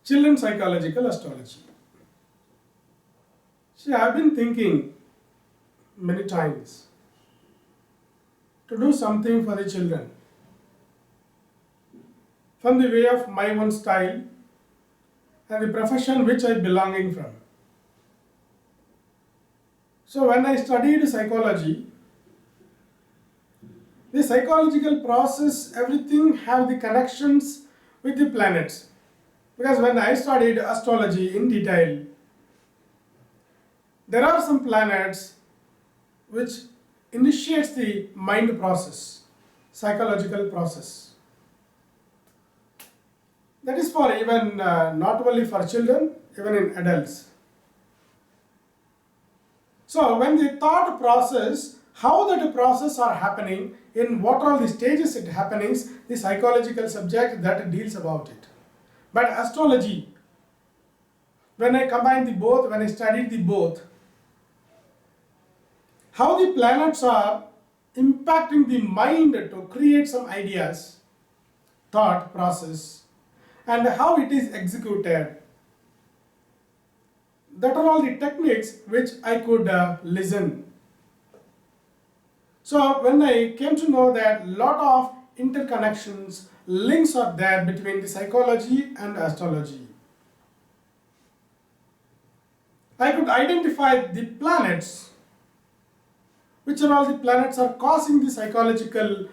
Children psychological astrology. See, I have been thinking many times to do something for the children from the way of my own style and the profession which I belonging from. So when I studied psychology, the psychological process, everything have the connections with the planets. Because when I studied astrology in detail, there are some planets which initiates the mind process, psychological process. That is for even not only for children, even in adults. So when the thought process, how that process are happening, in what all the stages it happenings, the psychological subject that deals about it. But astrology, when I combine the both, when I studied the both, how the planets are impacting the mind to create some ideas, thought process, and how it is executed. That are all the techniques which I could listen. So when I came to know that lot of interconnections, links are there between the psychology and astrology, I could identify the planets, which are all the planets are causing the psychological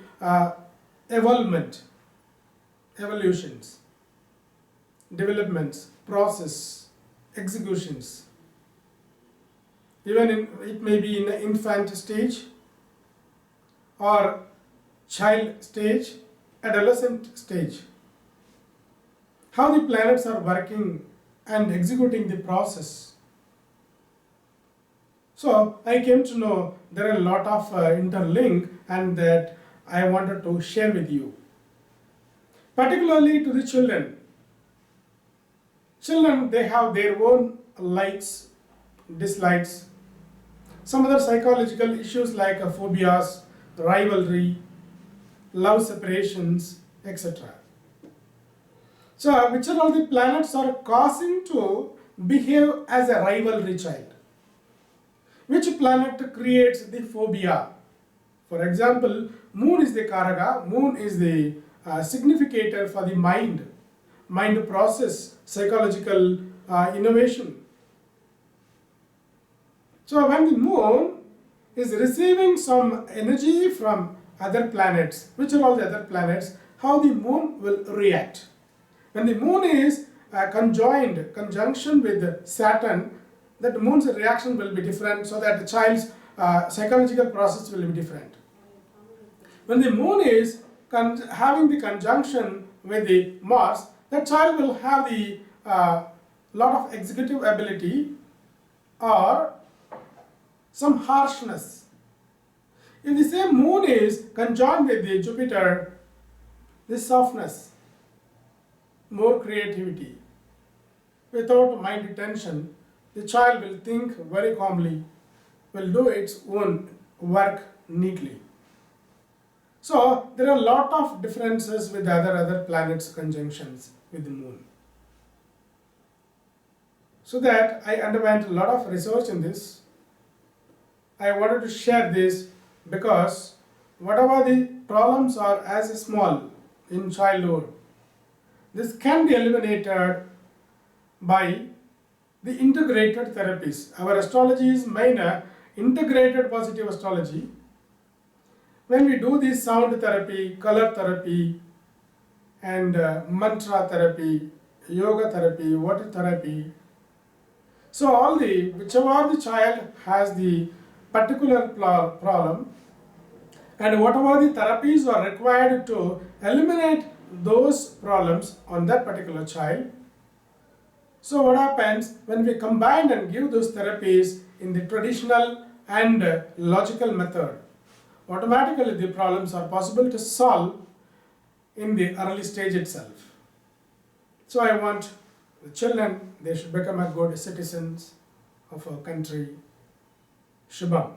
evolutions, developments, process, executions. Even it may be in the infant stage or child stage, adolescent stage. How the planets are working and executing the process. So I came to know there are a lot of interlink, and that I wanted to share with you. Particularly to the children. Children, they have their own likes, dislikes, some other psychological issues like phobias, rivalry, love separations, etc. So which are all the planets are causing to behave as a rivalry child? Which planet creates the phobia? For example, moon is the karaka, moon is the significator for the mind process, psychological innovation. So when the moon is receiving some energy from other planets, which are all the other planets, how the moon will react. When the moon is conjunction with Saturn, that moon's reaction will be different, so that the child's psychological process will be different. When the moon is having the conjunction with the Mars, the child will have the lot of executive ability or some harshness. If the same moon is conjoined with the Jupiter, this softness, more creativity. Without mind tension, the child will think very calmly, will do its own work neatly. So there are a lot of differences with other planets' conjunctions with the moon. So that I underwent a lot of research in this. I wanted to share this because whatever the problems are as small in childhood, this can be eliminated by the integrated therapies. Our astrology is main integrated positive astrology. When we do this sound therapy, color therapy, and mantra therapy, yoga therapy, water therapy, so all whichever the child has the particular problem, and whatever the therapies are required to eliminate those problems on that particular child. So what happens when we combine and give those therapies in the traditional and logical method? Automatically the problems are possible to solve in the early stage itself. So I want the children, they should become a good citizens of our country. Shubham.